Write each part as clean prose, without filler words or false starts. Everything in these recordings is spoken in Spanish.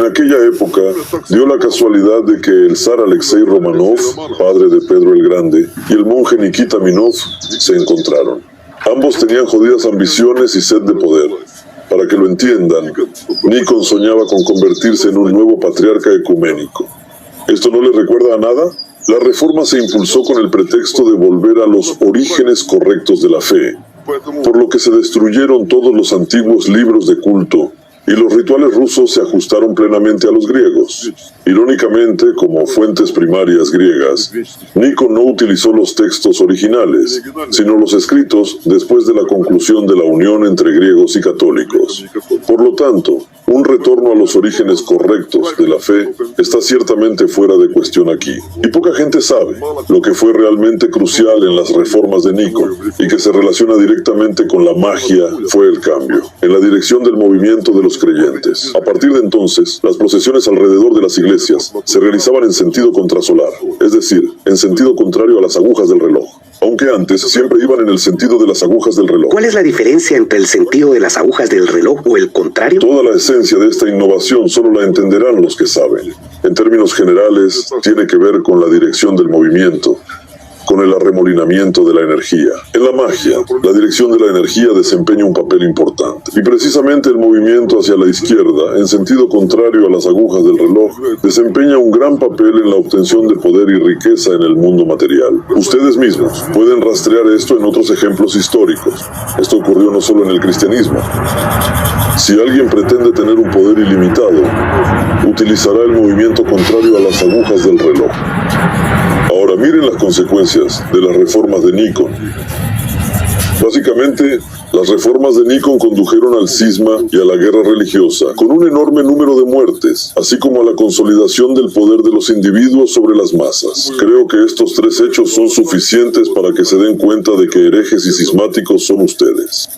En aquella época, dio la casualidad de que el zar Alexei Romanov, padre de Pedro el Grande, y el monje Nikita Minov se encontraron. Ambos tenían jodidas ambiciones y sed de poder. Para que lo entiendan, Nikon soñaba con convertirse en un nuevo patriarca ecuménico. ¿Esto no le recuerda a nada? La reforma se impulsó con el pretexto de volver a los orígenes correctos de la fe, por lo que se destruyeron todos los antiguos libros de culto y los rituales rusos se ajustaron plenamente a los griegos. Irónicamente, como fuentes primarias griegas, Nikon no utilizó los textos originales, sino los escritos después de la conclusión de la unión entre griegos y católicos. Por lo tanto, un retorno a los orígenes correctos de la fe está ciertamente fuera de cuestión aquí. Y poca gente sabe lo que fue realmente crucial en las reformas de Nikon y que se relaciona directamente con la magia fue el cambio en la dirección del movimiento de los creyentes. A partir de entonces, las procesiones alrededor de las iglesias se realizaban en sentido contrasolar, es decir, en sentido contrario a las agujas del reloj. Aunque antes siempre iban en el sentido de las agujas del reloj. ¿Cuál es la diferencia entre el sentido de las agujas del reloj o el contrario? Toda la esencia de esta innovación solo la entenderán los que saben. En términos generales, tiene que ver con la dirección del movimiento, con el arremolinamiento de la energía. En la magia, la dirección de la energía desempeña un papel importante. Y precisamente el movimiento hacia la izquierda, en sentido contrario a las agujas del reloj, desempeña un gran papel en la obtención de poder y riqueza en el mundo material. Ustedes mismos pueden rastrear esto en otros ejemplos históricos. Esto ocurrió no solo en el cristianismo. Si alguien pretende tener un poder ilimitado, utilizará el movimiento contrario a las agujas del reloj. Ahora miren las consecuencias de las reformas de Nikon. Básicamente, las reformas de Nikon condujeron al cisma y a la guerra religiosa, con un enorme número de muertes, así como a la consolidación del poder de los individuos sobre las masas. Creo que estos tres hechos son suficientes para que se den cuenta de que herejes y cismáticos son ustedes.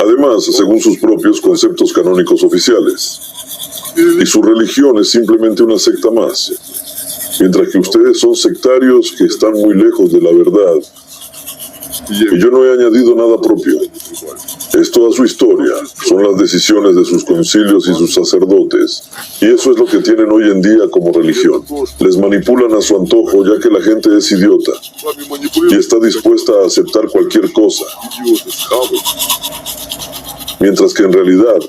Además, según sus propios conceptos canónicos oficiales. Y su religión es simplemente una secta más. Mientras que ustedes son sectarios que están muy lejos de la verdad. Y yo no he añadido nada propio. Es toda su historia, son las decisiones de sus concilios y sus sacerdotes. Y eso es lo que tienen hoy en día como religión. Les manipulan a su antojo ya que la gente es idiota y está dispuesta a aceptar cualquier cosa. Mientras que en realidad,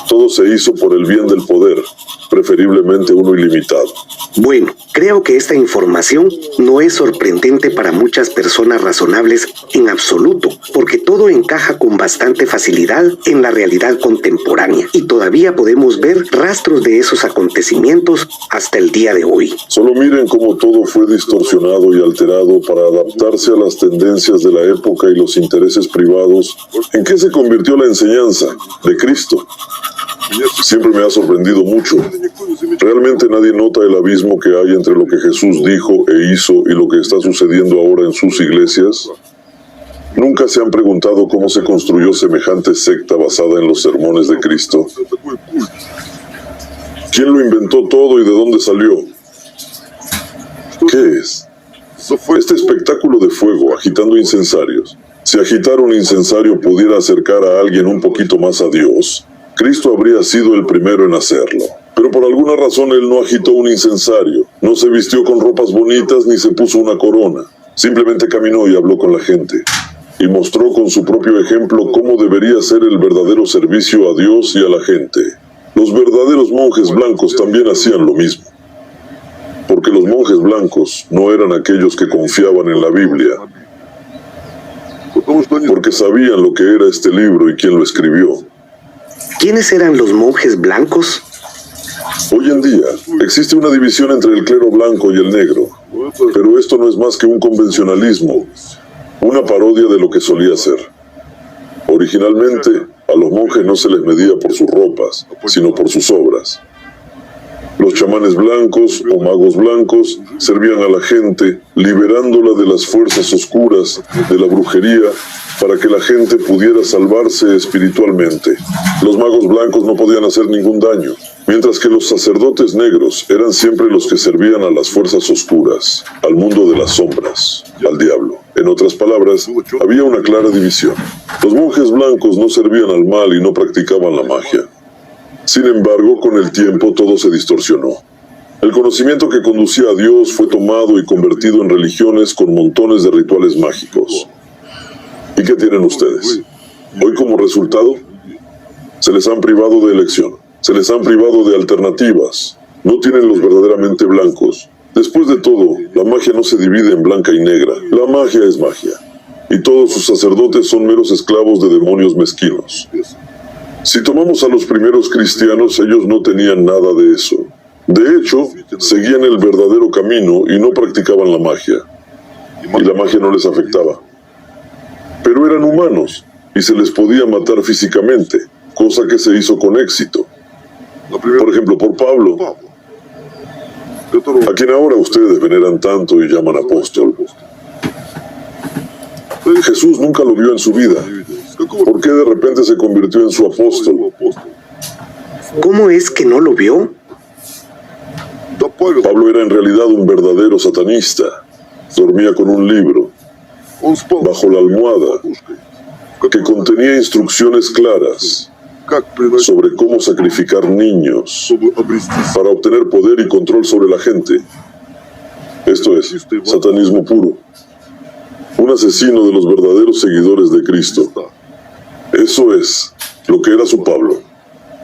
todo se hizo por el bien del poder, preferiblemente uno ilimitado. Bueno, creo que esta información no es sorprendente para muchas personas razonables en absoluto, porque todo encaja con bastante facilidad en la realidad contemporánea y todavía podemos ver rastros de esos acontecimientos hasta el día de hoy. Solo miren cómo todo fue distorsionado y alterado para adaptarse a las tendencias de la época y los intereses privados. ¿En qué se convirtió la enseñanza de Cristo? Siempre me ha sorprendido mucho. Realmente nadie nota el abismo que hay entre lo que Jesús dijo e hizo y lo que está sucediendo ahora en sus iglesias. ¿Nunca se han preguntado cómo se construyó semejante secta basada en los sermones de Cristo? ¿Quién lo inventó todo y de dónde salió? ¿Qué es? Este espectáculo de fuego agitando incensarios. Si agitar un incensario pudiera acercar a alguien un poquito más a Dios, Cristo habría sido el primero en hacerlo. Pero por alguna razón él no agitó un incensario, no se vistió con ropas bonitas ni se puso una corona. Simplemente caminó y habló con la gente. Y mostró con su propio ejemplo cómo debería ser el verdadero servicio a Dios y a la gente. Los verdaderos monjes blancos también hacían lo mismo. Porque los monjes blancos no eran aquellos que confiaban en la Biblia. Porque sabían lo que era este libro y quién lo escribió. ¿Quiénes eran los monjes blancos? Hoy en día, existe una división entre el clero blanco y el negro, pero esto no es más que un convencionalismo, una parodia de lo que solía ser. Originalmente, a los monjes no se les medía por sus ropas, sino por sus obras. Los chamanes blancos o magos blancos servían a la gente, liberándola de las fuerzas oscuras, de la brujería, para que la gente pudiera salvarse espiritualmente. Los magos blancos no podían hacer ningún daño, mientras que los sacerdotes negros eran siempre los que servían a las fuerzas oscuras, al mundo de las sombras, al diablo. En otras palabras, había una clara división. Los monjes blancos no servían al mal y no practicaban la magia. Sin embargo, con el tiempo todo se distorsionó. El conocimiento que conducía a Dios fue tomado y convertido en religiones con montones de rituales mágicos. ¿Y qué tienen ustedes? Hoy, como resultado, se les han privado de elección, se les han privado de alternativas, no tienen los verdaderamente blancos. Después de todo, la magia no se divide en blanca y negra, la magia es magia, y todos sus sacerdotes son meros esclavos de demonios mezquinos. Si tomamos a los primeros cristianos, ellos no tenían nada de eso. De hecho, seguían el verdadero camino y no practicaban la magia, y la magia no les afectaba. Pero eran humanos, y se les podía matar físicamente, cosa que se hizo con éxito. Por ejemplo, por Pablo, a quien ahora ustedes veneran tanto y llaman apóstol. Jesús nunca lo vio en su vida. ¿Por qué de repente se convirtió en su apóstol? ¿Cómo es que no lo vio? Pablo era en realidad un verdadero satanista. Dormía con un libro bajo la almohada que contenía instrucciones claras sobre cómo sacrificar niños para obtener poder y control sobre la gente. Esto es satanismo puro. Un asesino de los verdaderos seguidores de Cristo. Eso es lo que era su Pablo.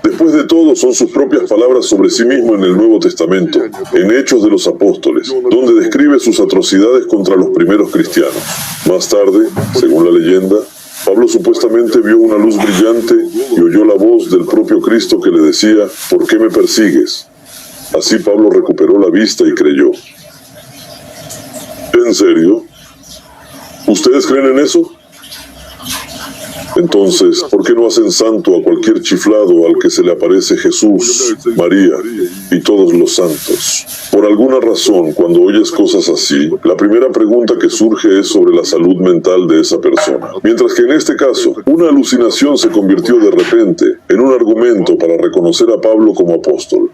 Después de todo, son sus propias palabras sobre sí mismo en el Nuevo Testamento, en Hechos de los Apóstoles, donde describe sus atrocidades contra los primeros cristianos. Más tarde, según la leyenda, Pablo supuestamente vio una luz brillante y oyó la voz del propio Cristo que le decía, ¿por qué me persigues? Así Pablo recuperó la vista y creyó. ¿En serio? ¿Ustedes creen en eso? Entonces, ¿por qué no hacen santo a cualquier chiflado al que se le aparece Jesús, María y todos los santos? Por alguna razón, cuando oyes cosas así, la primera pregunta que surge es sobre la salud mental de esa persona. Mientras que en este caso, una alucinación se convirtió de repente en un argumento para reconocer a Pablo como apóstol,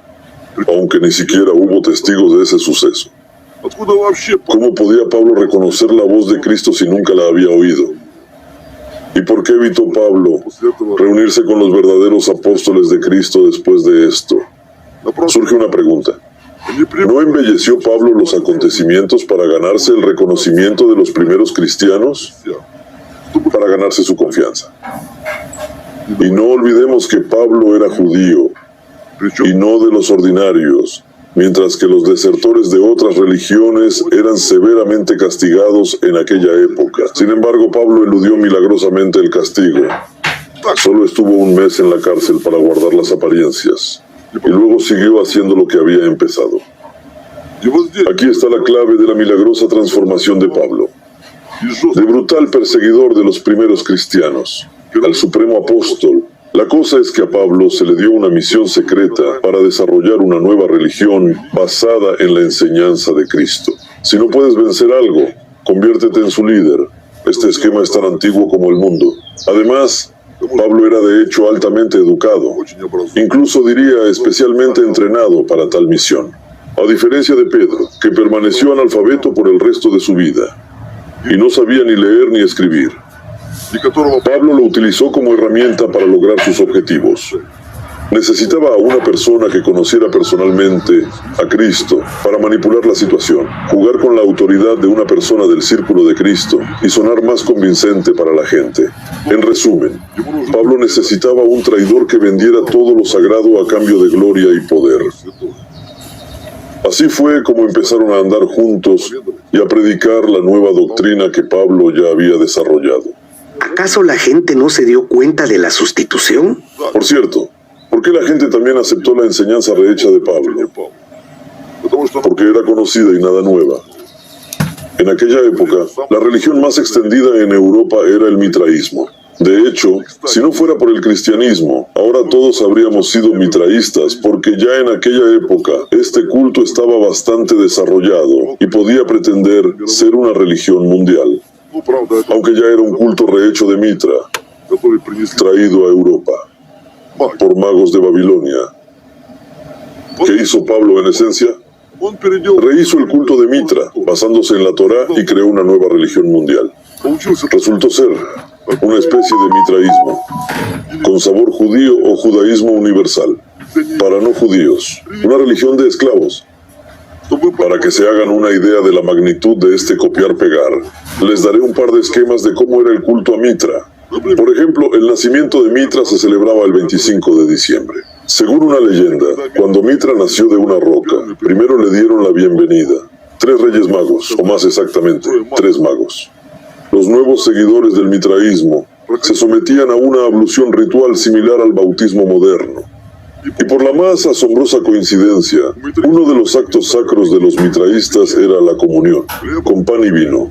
aunque ni siquiera hubo testigos de ese suceso. ¿Cómo podía Pablo reconocer la voz de Cristo si nunca la había oído? ¿Y por qué evitó Pablo reunirse con los verdaderos apóstoles de Cristo después de esto? Surge una pregunta. ¿No embelleció Pablo los acontecimientos para ganarse el reconocimiento de los primeros cristianos? Para ganarse su confianza. Y no olvidemos que Pablo era judío, y no de los ordinarios, mientras que los desertores de otras religiones eran severamente castigados en aquella época. Sin embargo, Pablo eludió milagrosamente el castigo. Solo estuvo un mes en la cárcel para guardar las apariencias, y luego siguió haciendo lo que había empezado. Aquí está la clave de la milagrosa transformación de Pablo. De brutal perseguidor de los primeros cristianos, al supremo apóstol. La cosa es que a Pablo se le dio una misión secreta para desarrollar una nueva religión basada en la enseñanza de Cristo. Si no puedes vencer algo, conviértete en su líder. Este esquema es tan antiguo como el mundo. Además, Pablo era de hecho altamente educado, incluso diría especialmente entrenado para tal misión. A diferencia de Pedro, que permaneció analfabeto por el resto de su vida, y no sabía ni leer ni escribir. Pablo lo utilizó como herramienta para lograr sus objetivos. Necesitaba a una persona que conociera personalmente a Cristo para manipular la situación, jugar con la autoridad de una persona del círculo de Cristo y sonar más convincente para la gente. En resumen, Pablo necesitaba un traidor que vendiera todo lo sagrado a cambio de gloria y poder. Así fue como empezaron a andar juntos y a predicar la nueva doctrina que Pablo ya había desarrollado. ¿Acaso la gente no se dio cuenta de la sustitución? Por cierto, ¿por qué la gente también aceptó la enseñanza rehecha de Pablo? Porque era conocida y nada nueva. En aquella época, la religión más extendida en Europa era el mitraísmo. De hecho, si no fuera por el cristianismo, ahora todos habríamos sido mitraístas, porque ya en aquella época este culto estaba bastante desarrollado y podía pretender ser una religión mundial. Aunque ya era un culto rehecho de Mitra, traído a Europa por magos de Babilonia. ¿Qué hizo Pablo en esencia? Rehizo el culto de Mitra, basándose en la Torá, y creó una nueva religión mundial. Resultó ser una especie de mitraísmo, con sabor judío o judaísmo universal. para no judíos, una religión de esclavos. Para que se hagan una idea de la magnitud de este copiar-pegar, les daré un par de esquemas de cómo era el culto a Mitra. Por ejemplo, el nacimiento de Mitra se celebraba el 25 de diciembre. Según una leyenda, cuando Mitra nació de una roca, primero le dieron la bienvenida 3 reyes magos, o más exactamente, 3 magos. Los nuevos seguidores del mitraísmo se sometían a una ablución ritual similar al bautismo moderno. Y por la más asombrosa coincidencia, uno de los actos sacros de los mitraístas era la comunión, con pan y vino.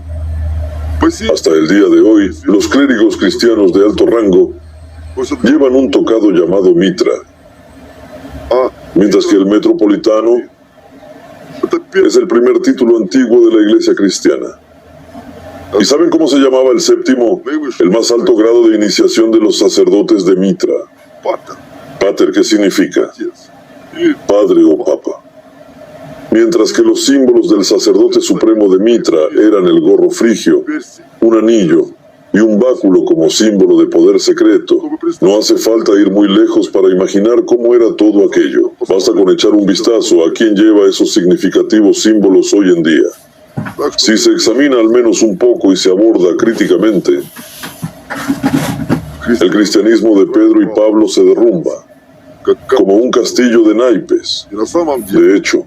Hasta el día de hoy, los clérigos cristianos de alto rango llevan un tocado llamado mitra, mientras que el metropolitano es el primer título antiguo de la iglesia cristiana. ¿Y saben cómo se llamaba el séptimo, el más alto grado de iniciación de los sacerdotes de Mitra? Pater, ¿qué significa? Padre o papa. Mientras que los símbolos del sacerdote supremo de Mitra eran el gorro frigio, un anillo y un báculo como símbolo de poder secreto, no hace falta ir muy lejos para imaginar cómo era todo aquello. Basta con echar un vistazo a quién lleva esos significativos símbolos hoy en día. Si se examina al menos un poco y se aborda críticamente, el cristianismo de Pedro y Pablo se derrumba, como un castillo de naipes. De hecho,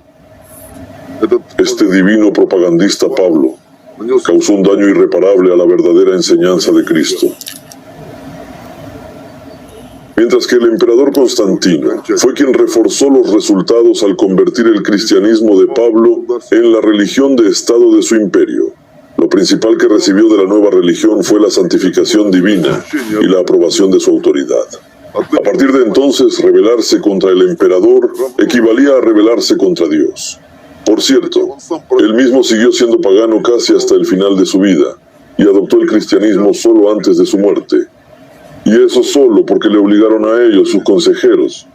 este divino propagandista Pablo causó un daño irreparable a la verdadera enseñanza de Cristo. Mientras que el emperador Constantino fue quien reforzó los resultados al convertir el cristianismo de Pablo en la religión de Estado de su imperio. Lo principal que recibió de la nueva religión fue la santificación divina y la aprobación de su autoridad. A partir de entonces, rebelarse contra el emperador equivalía a rebelarse contra Dios. Por cierto, él mismo siguió siendo pagano casi hasta el final de su vida y adoptó el cristianismo solo antes de su muerte. Y eso solo porque le obligaron a ello sus consejeros.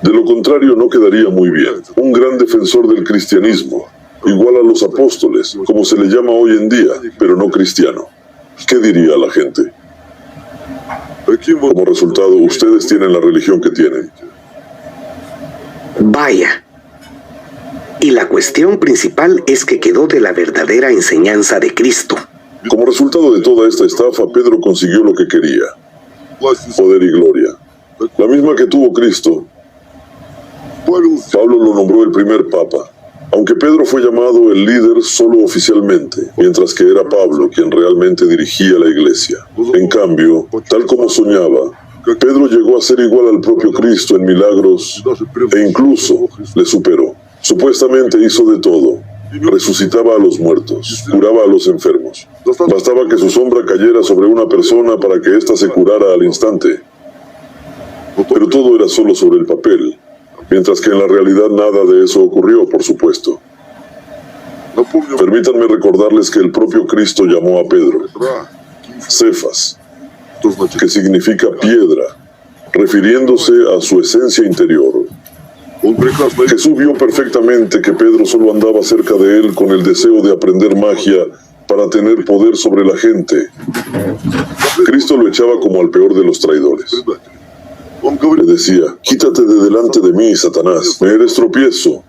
De lo contrario, no quedaría muy bien. Un gran defensor del cristianismo, igual a los apóstoles, como se le llama hoy en día, pero no cristiano. ¿Qué diría la gente? Como resultado, ustedes tienen la religión que tienen. Vaya. Y la cuestión principal es que quedó de la verdadera enseñanza de Cristo. Como resultado de toda esta estafa, Pedro consiguió lo que quería: poder y gloria, la misma que tuvo Cristo. Pablo lo nombró el primer papa, aunque Pedro fue llamado el líder solo oficialmente, mientras que era Pablo quien realmente dirigía la iglesia. En cambio, tal como soñaba, Pedro llegó a ser igual al propio Cristo en milagros e incluso le superó. Supuestamente hizo de todo: resucitaba a los muertos, curaba a los enfermos. Bastaba que su sombra cayera sobre una persona para que ésta se curara al instante. Pero todo era solo sobre el papel, mientras que en la realidad nada de eso ocurrió, por supuesto. Permítanme recordarles que el propio Cristo llamó a Pedro Cefas, que significa piedra, refiriéndose a su esencia interior. Jesús vio perfectamente que Pedro solo andaba cerca de él con el deseo de aprender magia para tener poder sobre la gente. Cristo lo echaba como al peor de los traidores. Le decía: quítate de delante de mí, Satanás, me eres tropiezo,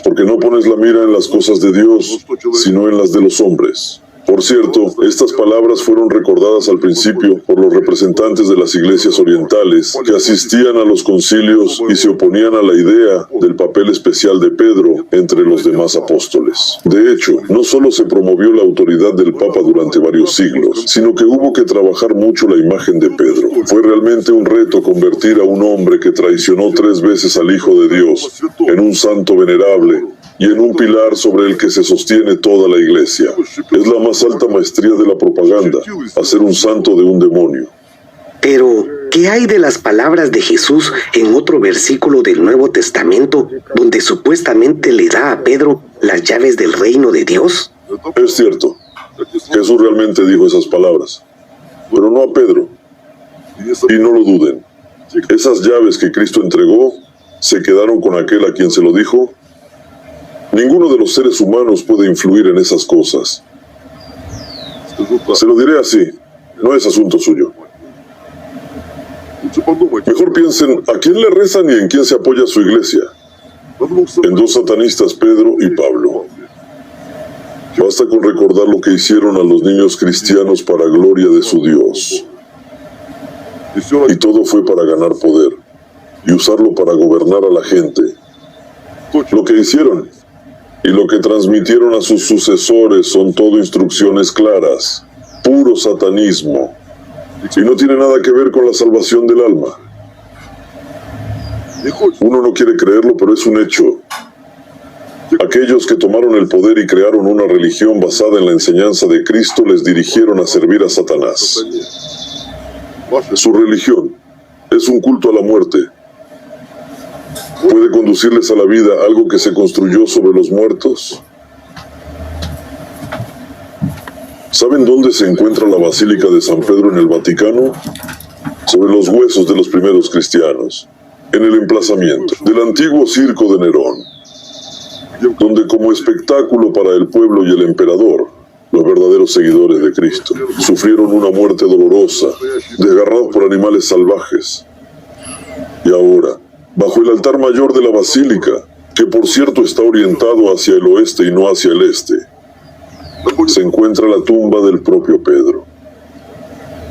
porque no pones la mira en las cosas de Dios, sino en las de los hombres. Por cierto, estas palabras fueron recordadas al principio por los representantes de las iglesias orientales que asistían a los concilios y se oponían a la idea del papel especial de Pedro entre los demás apóstoles. De hecho, no solo se promovió la autoridad del Papa durante varios siglos, sino que hubo que trabajar mucho la imagen de Pedro. Fue realmente un reto convertir a un hombre que traicionó 3 veces al Hijo de Dios en un santo venerable y en un pilar sobre el que se sostiene toda la iglesia. Es la más alta maestría de la propaganda, hacer un santo de un demonio. Pero, ¿qué hay de las palabras de Jesús en otro versículo del Nuevo Testamento, donde supuestamente le da a Pedro las llaves del reino de Dios? Es cierto, Jesús realmente dijo esas palabras, pero no a Pedro. Y no lo duden, esas llaves que Cristo entregó se quedaron con aquel a quien se lo dijo. Ninguno de los seres humanos puede influir en esas cosas. Se lo diré así, no es asunto suyo. Mejor piensen a quién le rezan y en quién se apoya su iglesia. En dos satanistas, Pedro y Pablo. Basta con recordar lo que hicieron a los niños cristianos para gloria de su Dios. Y todo fue para ganar poder y usarlo para gobernar a la gente. Lo que hicieron y lo que transmitieron a sus sucesores son todo instrucciones claras, puro satanismo, y no tiene nada que ver con la salvación del alma. Uno no quiere creerlo, pero es un hecho. Aquellos que tomaron el poder y crearon una religión basada en la enseñanza de Cristo les dirigieron a servir a Satanás. Su religión es un culto a la muerte. ¿Puede conducirles a la vida algo que se construyó sobre los muertos? ¿Saben dónde se encuentra la Basílica de San Pedro en el Vaticano? Sobre los huesos de los primeros cristianos, en el emplazamiento del antiguo circo de Nerón, donde como espectáculo para el pueblo y el emperador, los verdaderos seguidores de Cristo sufrieron una muerte dolorosa, desgarrados por animales salvajes. Y ahora, bajo el altar mayor de la basílica, que por cierto está orientado hacia el oeste y no hacia el este, se encuentra la tumba del propio Pedro.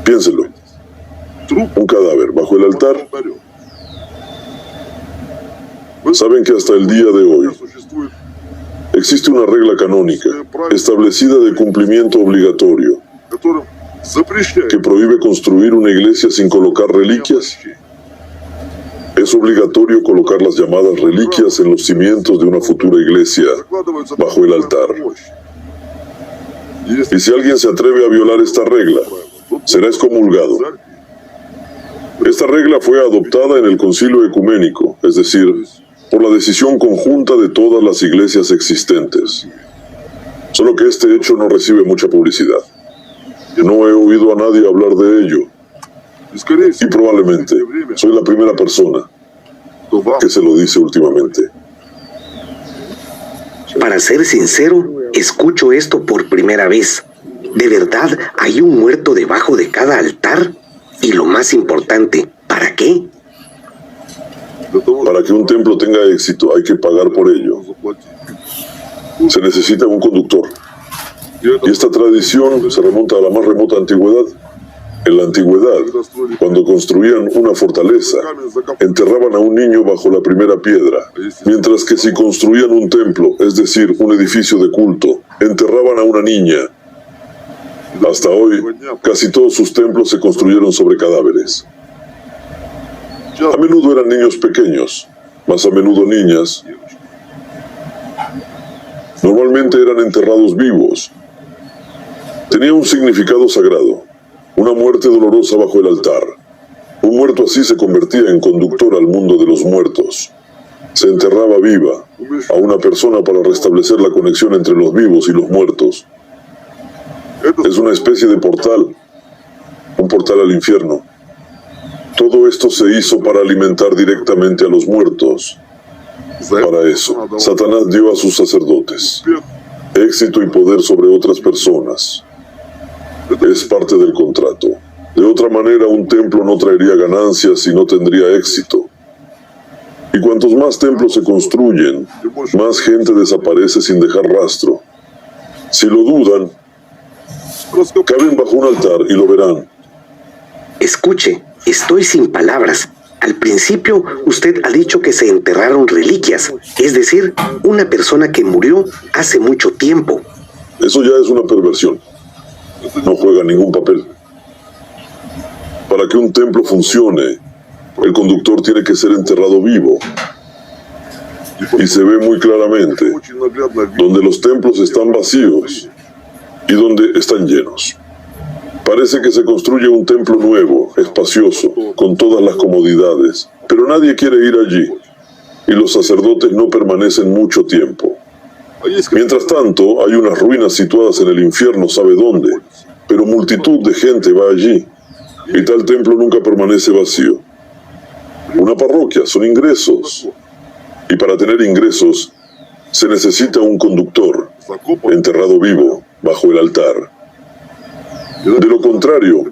Piénselo. Un cadáver bajo el altar. Saben que hasta el día de hoy existe una regla canónica establecida de cumplimiento obligatorio que prohíbe construir una iglesia sin colocar reliquias. Es obligatorio colocar las llamadas reliquias en los cimientos de una futura iglesia bajo el altar. Y si alguien se atreve a violar esta regla, será excomulgado. Esta regla fue adoptada en el Concilio Ecuménico, es decir, por la decisión conjunta de todas las iglesias existentes. Solo que este hecho no recibe mucha publicidad. No he oído a nadie hablar de ello. Y probablemente soy la primera persona que se lo dice últimamente. Para ser sincero, escucho esto por primera vez. ¿De verdad hay un muerto debajo de cada altar? Y lo más importante, ¿para qué? Para que un templo tenga éxito hay que pagar por ello. Se necesita un conductor. Y esta tradición se remonta a la más remota antigüedad. En la antigüedad, cuando construían una fortaleza, enterraban a un niño bajo la primera piedra, mientras que si construían un templo, es decir, un edificio de culto, enterraban a una niña. Hasta hoy, casi todos sus templos se construyeron sobre cadáveres. A menudo eran niños pequeños, más a menudo niñas. Normalmente eran enterrados vivos. Tenía un significado sagrado. Una muerte dolorosa bajo el altar. Un muerto así se convertía en conductor al mundo de los muertos. Se enterraba viva a una persona para restablecer la conexión entre los vivos y los muertos. Es una especie de portal, un portal al infierno. Todo esto se hizo para alimentar directamente a los muertos. Para eso, Satanás dio a sus sacerdotes éxito y poder sobre otras personas. Es parte del contrato. De otra manera, un templo no traería ganancias y no tendría éxito. Y cuantos más templos se construyen, más gente desaparece sin dejar rastro. Si lo dudan, caben bajo un altar y lo verán. Escuche, estoy sin palabras. Al principio, usted ha dicho que se enterraron reliquias, es decir, una persona que murió hace mucho tiempo. Eso ya es una perversión. No juega ningún papel. Para que un templo funcione, el conductor tiene que ser enterrado vivo. Y se ve muy claramente donde los templos están vacíos y donde están llenos. Parece que se construye un templo nuevo, espacioso, con todas las comodidades, pero nadie quiere ir allí, y los sacerdotes no permanecen mucho tiempo. Mientras tanto, hay unas ruinas situadas en el infierno, sabe dónde, pero multitud de gente va allí, y tal templo nunca permanece vacío. Una parroquia son ingresos, y para tener ingresos se necesita un conductor, enterrado vivo, bajo el altar. De lo contrario,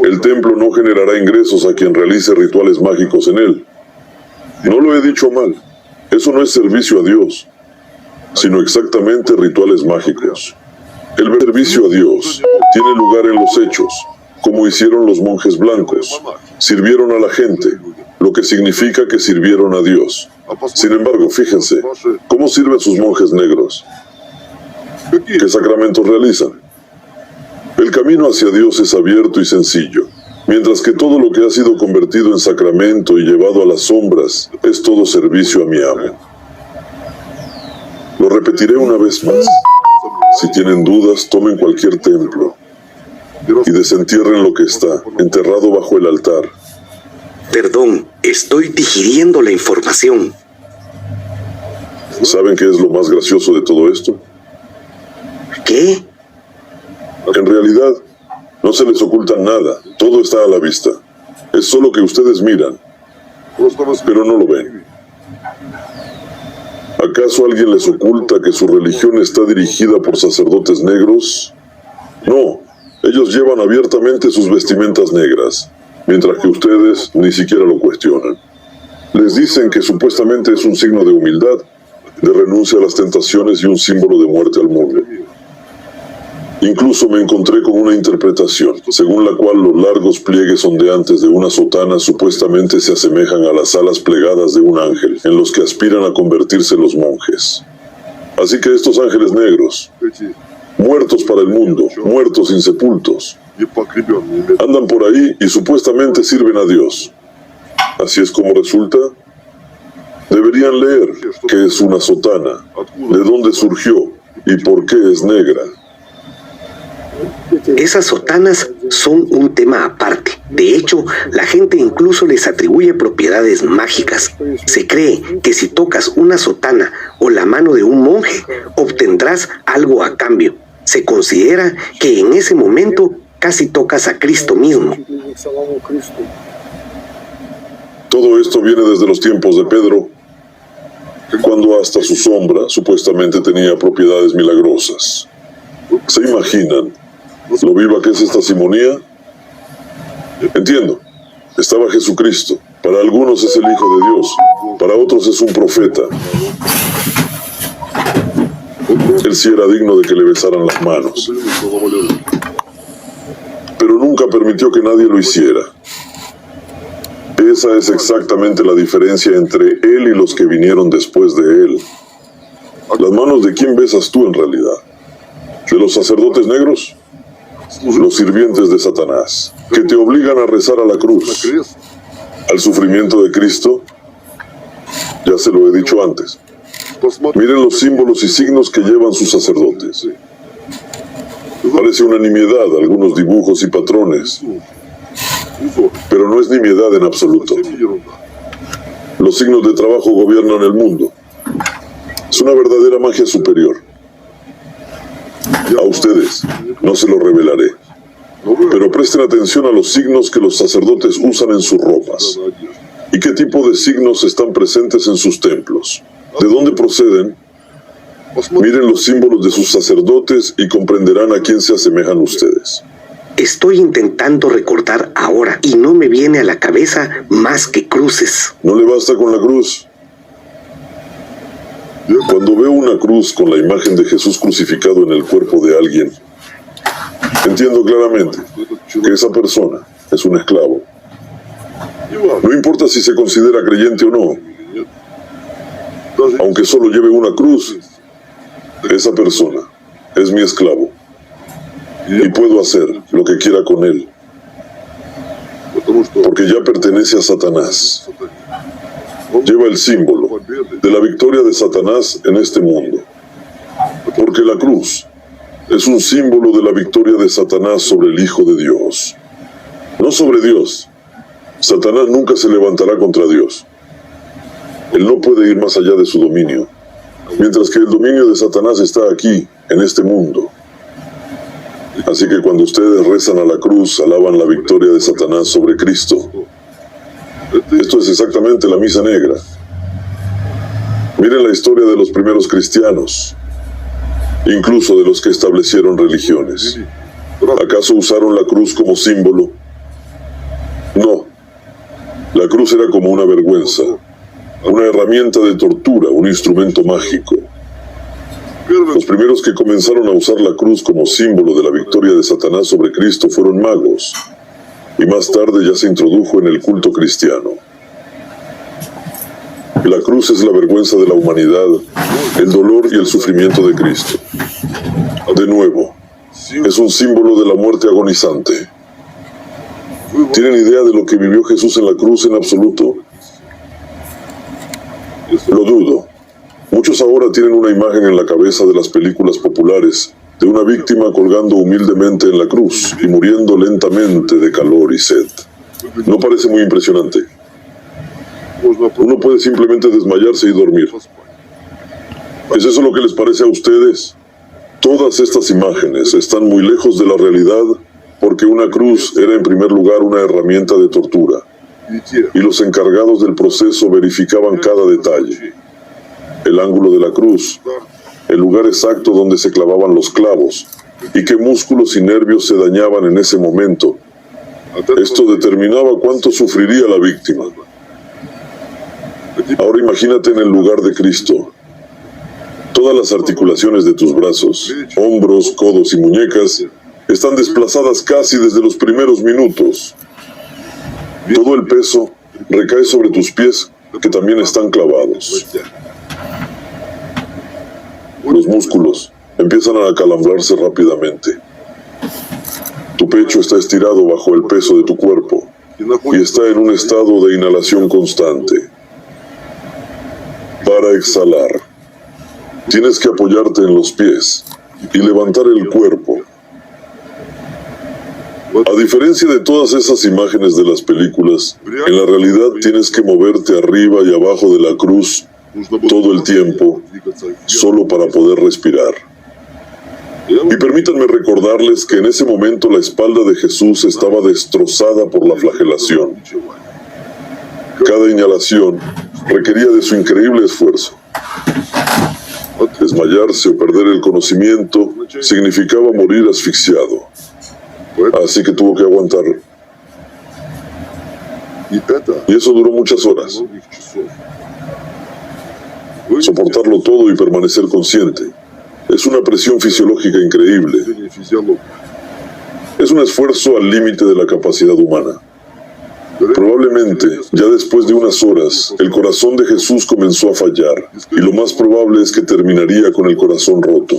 el templo no generará ingresos a quien realice rituales mágicos en él. No lo he dicho mal. Eso no es servicio a Dios, sino exactamente rituales mágicos. El servicio a Dios tiene lugar en los hechos, como hicieron los monjes blancos. Sirvieron a la gente, lo que significa que sirvieron a Dios. Sin embargo, fíjense, ¿cómo sirven sus monjes negros? ¿Qué sacramentos realizan? El camino hacia Dios es abierto y sencillo, mientras que todo lo que ha sido convertido en sacramento y llevado a las sombras es todo servicio a mi amo. Lo repetiré una vez más. Si tienen dudas, tomen cualquier templo y desentierren lo que está enterrado bajo el altar. Perdón, estoy digiriendo la información. ¿Saben qué es lo más gracioso de todo esto? ¿Qué? En realidad, no se les oculta nada, todo está a la vista. Es solo que ustedes miran, pero no lo ven. ¿Acaso alguien les oculta que su religión está dirigida por sacerdotes negros? No, ellos llevan abiertamente sus vestimentas negras, mientras que ustedes ni siquiera lo cuestionan. Les dicen que supuestamente es un signo de humildad, de renuncia a las tentaciones y un símbolo de muerte al mundo. Incluso me encontré con una interpretación, según la cual los largos pliegues ondeantes de una sotana supuestamente se asemejan a las alas plegadas de un ángel, en los que aspiran a convertirse los monjes. Así que estos ángeles negros, muertos para el mundo, muertos insepultos, andan por ahí y supuestamente sirven a Dios. Así es como resulta. Deberían leer qué es una sotana, de dónde surgió y por qué es negra. Esas sotanas son un tema aparte. De hecho, la gente incluso les atribuye propiedades mágicas. Se cree que si tocas una sotana o la mano de un monje, obtendrás algo a cambio. Se considera que en ese momento casi tocas a Cristo mismo. Todo esto viene desde los tiempos de Pedro, cuando hasta su sombra supuestamente tenía propiedades milagrosas. ¿Se imaginan lo viva que es esta simonía? Entiendo, estaba Jesucristo. Para algunos es el Hijo de Dios, para otros es un profeta. Él sí era digno de que le besaran las manos, pero nunca permitió que nadie lo hiciera. Esa es exactamente la diferencia entre él y los que vinieron después de él. ¿Las manos de quién besas tú en realidad? ¿De los sacerdotes negros? Los sirvientes de Satanás, que te obligan a rezar a la cruz, al sufrimiento de Cristo. Ya se lo he dicho antes. Miren los símbolos y signos que llevan sus sacerdotes. Parece una nimiedad, algunos dibujos y patrones, pero no es nimiedad en absoluto. Los signos de trabajo gobiernan el mundo. Es una verdadera magia superior. A ustedes no se lo revelaré, pero presten atención a los signos que los sacerdotes usan en sus ropas. ¿Y qué tipo de signos están presentes en sus templos? ¿De dónde proceden? Miren los símbolos de sus sacerdotes y comprenderán a quién se asemejan ustedes. Estoy intentando recordar ahora y no me viene a la cabeza más que cruces. ¿No le basta con la cruz? Cuando veo una cruz con la imagen de Jesús crucificado en el cuerpo de alguien, entiendo claramente que esa persona es un esclavo. No importa si se considera creyente o no, aunque solo lleve una cruz, esa persona es mi esclavo y puedo hacer lo que quiera con él, porque ya pertenece a Satanás. Lleva el símbolo de la victoria de Satanás en este mundo, porque la cruz es un símbolo de la victoria de Satanás sobre el Hijo de Dios, no sobre Dios. Satanás nunca se levantará contra Dios. Él no puede ir más allá de su dominio, mientras que el dominio de Satanás está aquí, en este mundo. Así que cuando ustedes rezan a la cruz, alaban la victoria de Satanás sobre Cristo. Esto es exactamente la misa negra. Miren la historia de los primeros cristianos, incluso de los que establecieron religiones. ¿Acaso usaron la cruz como símbolo? No. La cruz era como una vergüenza, una herramienta de tortura, un instrumento mágico. Los primeros que comenzaron a usar la cruz como símbolo de la victoria de Satanás sobre Cristo fueron magos, y más tarde ya se introdujo en el culto cristiano. La cruz es la vergüenza de la humanidad, el dolor y el sufrimiento de Cristo. De nuevo, es un símbolo de la muerte agonizante. ¿Tienen idea de lo que vivió Jesús en la cruz en absoluto? Lo dudo. Muchos ahora tienen una imagen en la cabeza de las películas populares de una víctima colgando humildemente en la cruz y muriendo lentamente de calor y sed. ¿No parece muy impresionante? Uno puede simplemente desmayarse y dormir. ¿Es eso lo que les parece a ustedes? Todas estas imágenes están muy lejos de la realidad porque una cruz era en primer lugar una herramienta de tortura y los encargados del proceso verificaban cada detalle. El ángulo de la cruz, el lugar exacto donde se clavaban los clavos y qué músculos y nervios se dañaban en ese momento. Esto determinaba cuánto sufriría la víctima. Ahora imagínate en el lugar de Cristo. Todas las articulaciones de tus brazos, hombros, codos y muñecas están desplazadas casi desde los primeros minutos. Todo el peso recae sobre tus pies, que también están clavados. Los músculos empiezan a acalambrarse rápidamente. Tu pecho está estirado bajo el peso de tu cuerpo y está en un estado de inhalación constante. Para exhalar, tienes que apoyarte en los pies y levantar el cuerpo. A diferencia de todas esas imágenes de las películas, en la realidad tienes que moverte arriba y abajo de la cruz todo el tiempo, solo para poder respirar. Y permítanme recordarles que en ese momento la espalda de Jesús estaba destrozada por la flagelación. Cada inhalación requería de su increíble esfuerzo. Desmayarse o perder el conocimiento significaba morir asfixiado. Así que tuvo que aguantar. Y eso duró muchas horas. Soportarlo todo y permanecer consciente. Es una presión fisiológica increíble. Es un esfuerzo al límite de la capacidad humana. Probablemente, ya después de unas horas, el corazón de Jesús comenzó a fallar, y lo más probable es que terminaría con el corazón roto.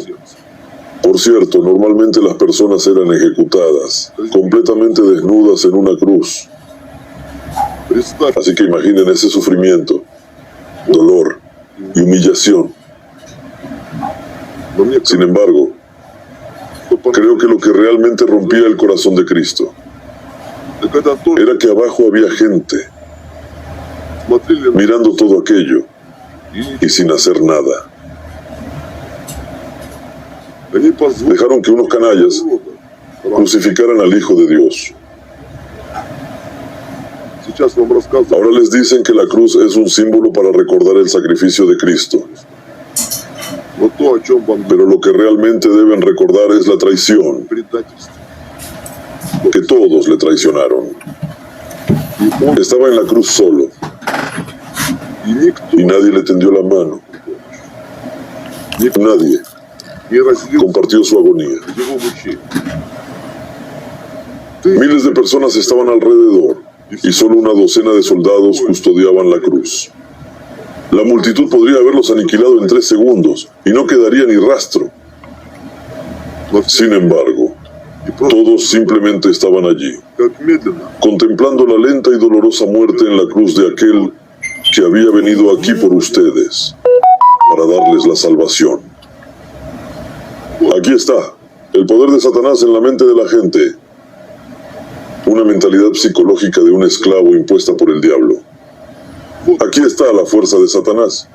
Por cierto, normalmente las personas eran ejecutadas, completamente desnudas en una cruz. Así que imaginen ese sufrimiento, dolor y humillación. Sin embargo, creo que lo que realmente rompía el corazón de Cristo era que abajo había gente mirando todo aquello y sin hacer nada. Dejaron que unos canallas crucificaran al Hijo de Dios. Ahora les dicen que la cruz es un símbolo para recordar el sacrificio de Cristo. Pero lo que realmente deben recordar es la traición, que todos le traicionaron. Estaba en la cruz solo, y nadie le tendió la mano. Nadie compartió su agonía. Miles de personas estaban alrededor, y solo una docena de soldados custodiaban la cruz. La multitud podría haberlos aniquilado en 3 segundos, y no quedaría ni rastro. Sin embargo, todos simplemente estaban allí, contemplando la lenta y dolorosa muerte en la cruz de aquel que había venido aquí por ustedes, para darles la salvación. Aquí está, el poder de Satanás en la mente de la gente. Una mentalidad psicológica de un esclavo impuesta por el diablo. Aquí está la fuerza de Satanás.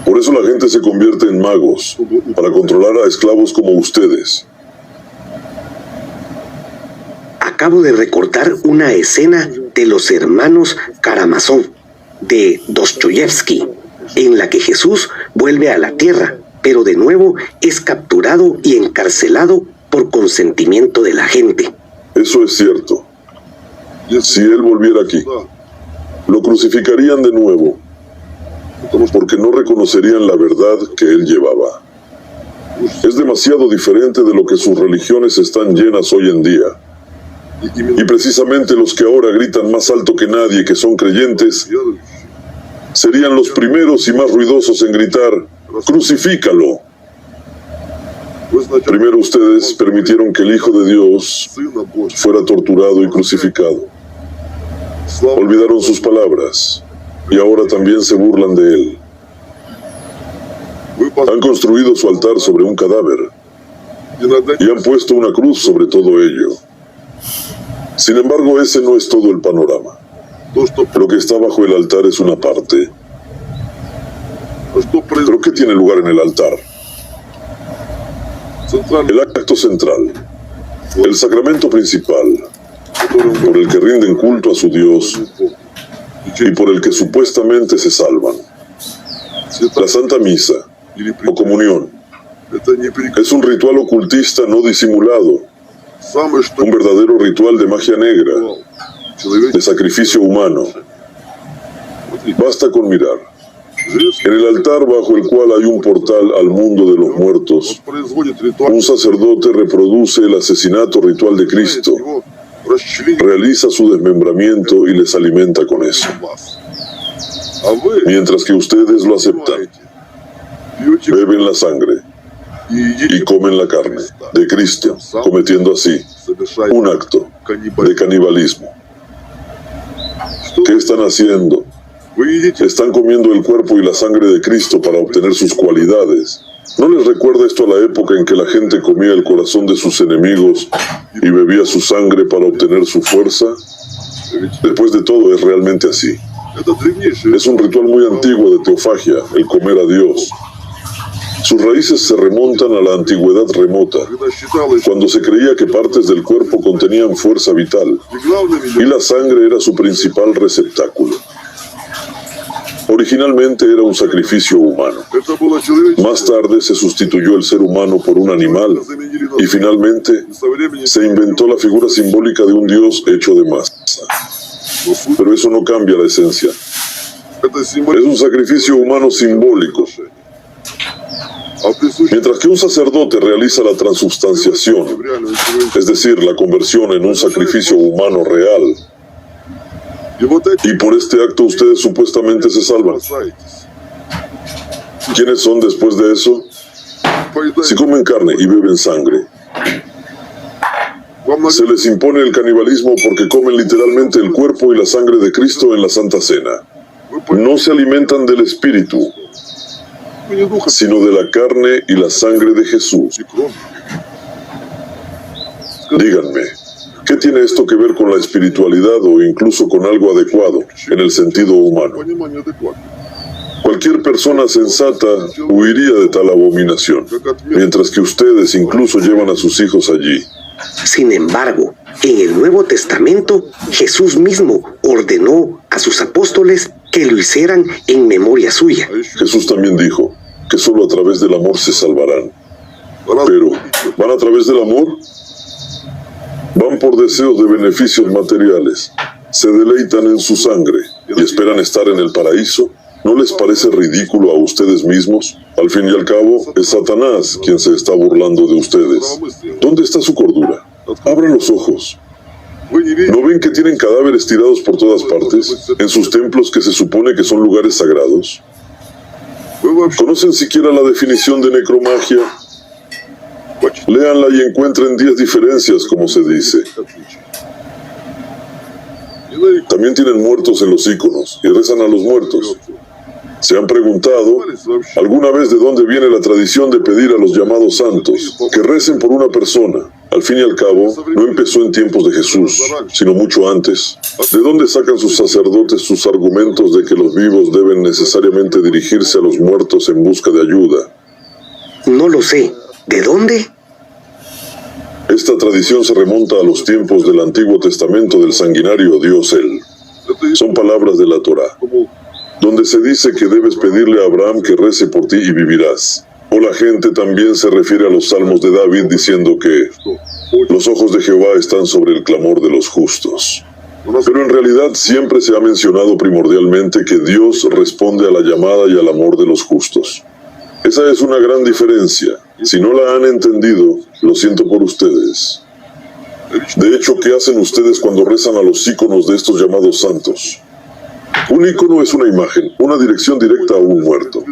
Por eso la gente se convierte en magos, para controlar a esclavos como ustedes. Acabo de recordar una escena de Los Hermanos Karamazov, de Dostoyevsky, en la que Jesús vuelve a la tierra, pero de nuevo es capturado y encarcelado por consentimiento de la gente. Eso es cierto. Si él volviera aquí, lo crucificarían de nuevo, porque no reconocerían la verdad que él llevaba. Es demasiado diferente de lo que sus religiones están llenas hoy en día. Y precisamente los que ahora gritan más alto que nadie que son creyentes, serían los primeros y más ruidosos en gritar: ¡crucifícalo! Primero ustedes permitieron que el Hijo de Dios fuera torturado y crucificado. Olvidaron sus palabras y ahora también se burlan de él. Han construido su altar sobre un cadáver y han puesto una cruz sobre todo ello. Sin embargo, ese no es todo el panorama. Lo que está bajo el altar es una parte. ¿Pero qué tiene lugar en el altar? El acto central, el sacramento principal, por el que rinden culto a su Dios y por el que supuestamente se salvan. La Santa Misa, o comunión, es un ritual ocultista no disimulado, un verdadero ritual de magia negra, de sacrificio humano. Basta con mirar. En el altar bajo el cual hay un portal al mundo de los muertos, un sacerdote reproduce el asesinato ritual de Cristo, realiza su desmembramiento y les alimenta con eso. Mientras que ustedes lo aceptan, beben la sangre y comen la carne de Cristo, cometiendo así un acto de canibalismo. ¿Qué están haciendo? Están comiendo el cuerpo y la sangre de Cristo para obtener sus cualidades. ¿No les recuerda esto a la época en que la gente comía el corazón de sus enemigos y bebía su sangre para obtener su fuerza? Después de todo, es realmente así. Es un ritual muy antiguo de teofagia, el comer a Dios. Sus raíces se remontan a la antigüedad remota, cuando se creía que partes del cuerpo contenían fuerza vital y la sangre era su principal receptáculo. Originalmente era un sacrificio humano. Más tarde se sustituyó el ser humano por un animal y finalmente se inventó la figura simbólica de un dios hecho de masa. Pero eso no cambia la esencia. Es un sacrificio humano simbólico. Mientras que un sacerdote realiza la transubstanciación, es decir, la conversión en un sacrificio humano real, y por este acto ustedes supuestamente se salvan. ¿Quiénes son después de eso? Si comen carne y beben sangre, se les impone el canibalismo porque comen literalmente el cuerpo y la sangre de Cristo en la Santa Cena. No se alimentan del Espíritu, sino de la carne y la sangre de Jesús. Díganme, ¿qué tiene esto que ver con la espiritualidad o incluso con algo adecuado en el sentido humano? Cualquier persona sensata huiría de tal abominación, mientras que ustedes incluso llevan a sus hijos allí. Sin embargo, en el Nuevo Testamento, Jesús mismo ordenó a sus apóstoles que lo hicieran en memoria suya. Jesús también dijo que solo a través del amor se salvarán. Pero, ¿van a través del amor? Van por deseos de beneficios materiales, se deleitan en su sangre y esperan estar en el paraíso. ¿No les parece ridículo a ustedes mismos? Al fin y al cabo, es Satanás quien se está burlando de ustedes. ¿Dónde está su cordura? Abran los ojos. ¿No ven que tienen cadáveres tirados por todas partes, en sus templos que se supone que son lugares sagrados? ¿Conocen siquiera la definición de necromagia? Léanla y encuentren 10 diferencias, como se dice. También tienen muertos en los íconos y rezan a los muertos. ¿Se han preguntado alguna vez de dónde viene la tradición de pedir a los llamados santos que recen por una persona? Al fin y al cabo, no empezó en tiempos de Jesús, sino mucho antes. ¿De dónde sacan sus sacerdotes sus argumentos de que los vivos deben necesariamente dirigirse a los muertos en busca de ayuda? No lo sé. ¿De dónde? Esta tradición se remonta a los tiempos del Antiguo Testamento del sanguinario dios El. Son palabras de la Torá, donde se dice que debes pedirle a Abraham que rece por ti y vivirás. O la gente también se refiere a los salmos de David diciendo que los ojos de Jehová están sobre el clamor de los justos. Pero en realidad siempre se ha mencionado primordialmente que Dios responde a la llamada y al amor de los justos. Esa es una gran diferencia. Si no la han entendido, lo siento por ustedes. De hecho, ¿qué hacen ustedes cuando rezan a los íconos de estos llamados santos? Un ícono es una imagen, una dirección directa a un muerto.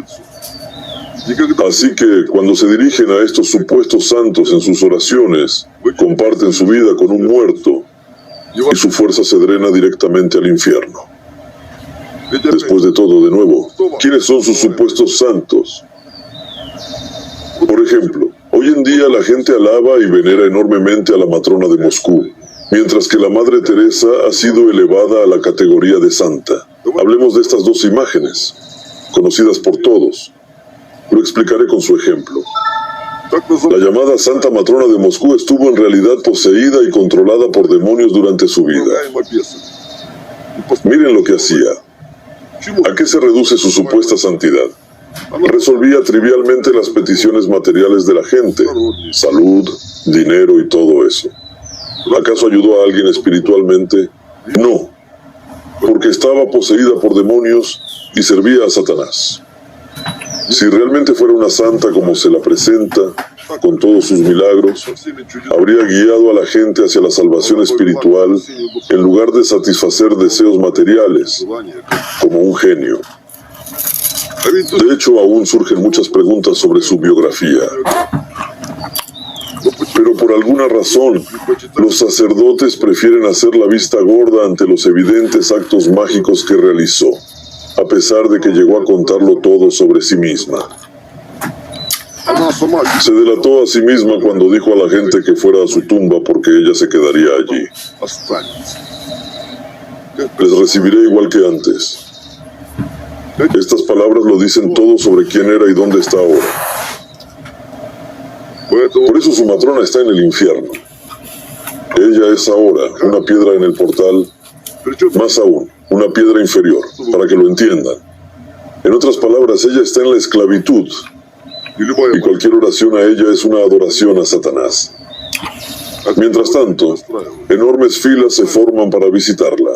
Así que cuando se dirigen a estos supuestos santos en sus oraciones, comparten su vida con un muerto y su fuerza se drena directamente al infierno. Después de todo, de nuevo, ¿quiénes son sus supuestos santos? Por ejemplo, hoy en día la gente alaba y venera enormemente a la matrona de Moscú, mientras que la Madre Teresa ha sido elevada a la categoría de santa. Hablemos de estas dos imágenes, conocidas por todos. Lo explicaré con su ejemplo. La llamada Santa Matrona de Moscú estuvo en realidad poseída y controlada por demonios durante su vida. Miren lo que hacía. ¿A qué se reduce su supuesta santidad? Resolvía trivialmente las peticiones materiales de la gente, salud, dinero y todo eso. ¿Acaso ayudó a alguien espiritualmente? No, porque estaba poseída por demonios y servía a Satanás. Si realmente fuera una santa como se la presenta, con todos sus milagros, habría guiado a la gente hacia la salvación espiritual en lugar de satisfacer deseos materiales, como un genio. De hecho, aún surgen muchas preguntas sobre su biografía. Pero por alguna razón, los sacerdotes prefieren hacer la vista gorda ante los evidentes actos mágicos que realizó, a pesar de que llegó a contarlo todo sobre sí misma. Se delató a sí misma cuando dijo a la gente que fuera a su tumba porque ella se quedaría allí. Les recibiré igual que antes. Estas palabras lo dicen todo sobre quién era y dónde está ahora. Por eso su matrona está en el infierno. Ella es ahora una piedra en el portal, más aún, una piedra inferior, para que lo entiendan. En otras palabras, ella está en la esclavitud, y cualquier oración a ella es una adoración a Satanás. Mientras tanto, enormes filas se forman para visitarla,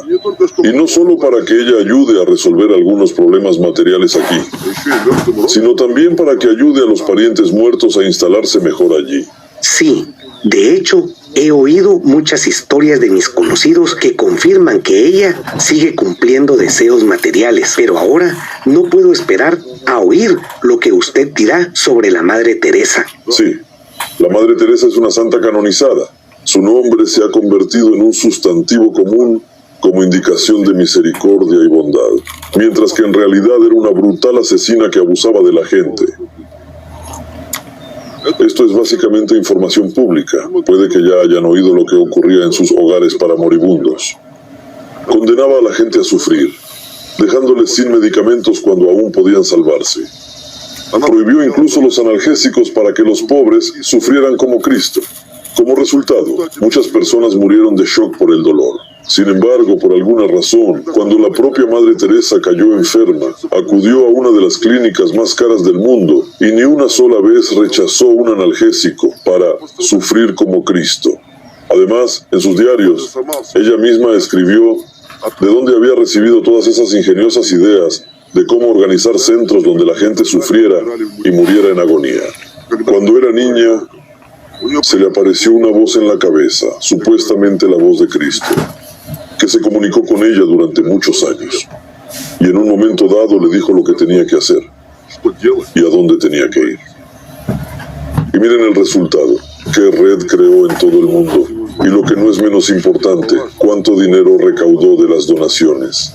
y no solo para que ella ayude a resolver algunos problemas materiales aquí, sino también para que ayude a los parientes muertos a instalarse mejor allí. Sí, de hecho, he oído muchas historias de mis conocidos que confirman que ella sigue cumpliendo deseos materiales, pero ahora no puedo esperar a oír lo que usted dirá sobre la Madre Teresa. Sí, la Madre Teresa es una santa canonizada. Su nombre se ha convertido en un sustantivo común como indicación de misericordia y bondad, mientras que en realidad era una brutal asesina que abusaba de la gente. Esto es básicamente información pública. Puede que ya hayan oído lo que ocurría en sus hogares para moribundos. Condenaba a la gente a sufrir, dejándoles sin medicamentos cuando aún podían salvarse. Prohibió incluso los analgésicos para que los pobres sufrieran como Cristo. Como resultado, muchas personas murieron de shock por el dolor. Sin embargo, por alguna razón, cuando la propia Madre Teresa cayó enferma, acudió a una de las clínicas más caras del mundo y ni una sola vez rechazó un analgésico para sufrir como Cristo. Además, en sus diarios, ella misma escribió de dónde había recibido todas esas ingeniosas ideas de cómo organizar centros donde la gente sufriera y muriera en agonía. Cuando era niña, se le apareció una voz en la cabeza, supuestamente la voz de Cristo, que se comunicó con ella durante muchos años, y en un momento dado le dijo lo que tenía que hacer, y a dónde tenía que ir. Y miren el resultado, qué red creó en todo el mundo, y lo que no es menos importante, cuánto dinero recaudó de las donaciones.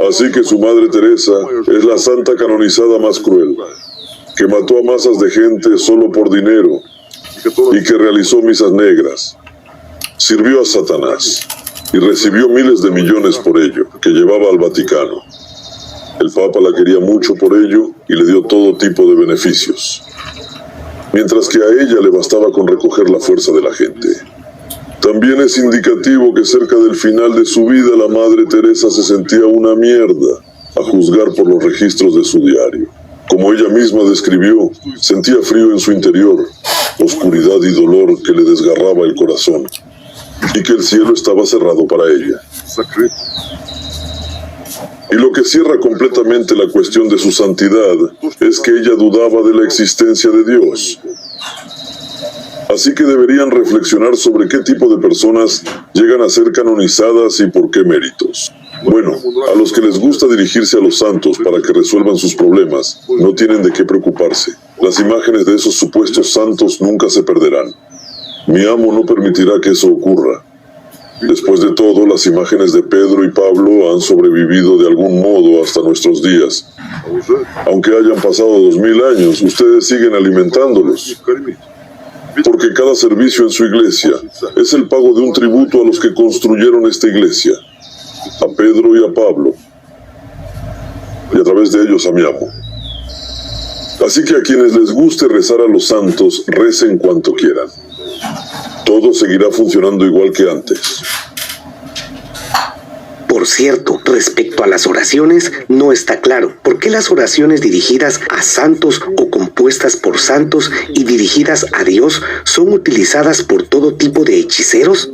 Así que su Madre Teresa es la santa canonizada más cruel, que mató a masas de gente solo por dinero, y que realizó misas negras, sirvió a Satanás, y recibió miles de millones por ello, que llevaba al Vaticano. El Papa la quería mucho por ello y le dio todo tipo de beneficios, mientras que a ella le bastaba con recoger la fuerza de la gente. También es indicativo que cerca del final de su vida la Madre Teresa se sentía una mierda, a juzgar por los registros de su diario. Como ella misma describió, sentía frío en su interior, oscuridad y dolor que le desgarraba el corazón, y que el cielo estaba cerrado para ella. Y lo que cierra completamente la cuestión de su santidad es que ella dudaba de la existencia de Dios. Así que deberían reflexionar sobre qué tipo de personas llegan a ser canonizadas y por qué méritos. Bueno, a los que les gusta dirigirse a los santos para que resuelvan sus problemas, no tienen de qué preocuparse. Las imágenes de esos supuestos santos nunca se perderán. Mi amo no permitirá que eso ocurra. Después de todo, las imágenes de Pedro y Pablo han sobrevivido de algún modo hasta nuestros días. Aunque hayan pasado 2000 años, ustedes siguen alimentándolos. Porque cada servicio en su iglesia es el pago de un tributo a los que construyeron esta iglesia, a Pedro y a Pablo, y a través de ellos a mi amo. Así que a quienes les guste rezar a los santos, recen cuanto quieran. Todo seguirá funcionando igual que antes. Por cierto, respecto a las oraciones, no está claro por qué las oraciones dirigidas a santos o compuestas por santos y dirigidas a Dios son utilizadas por todo tipo de hechiceros.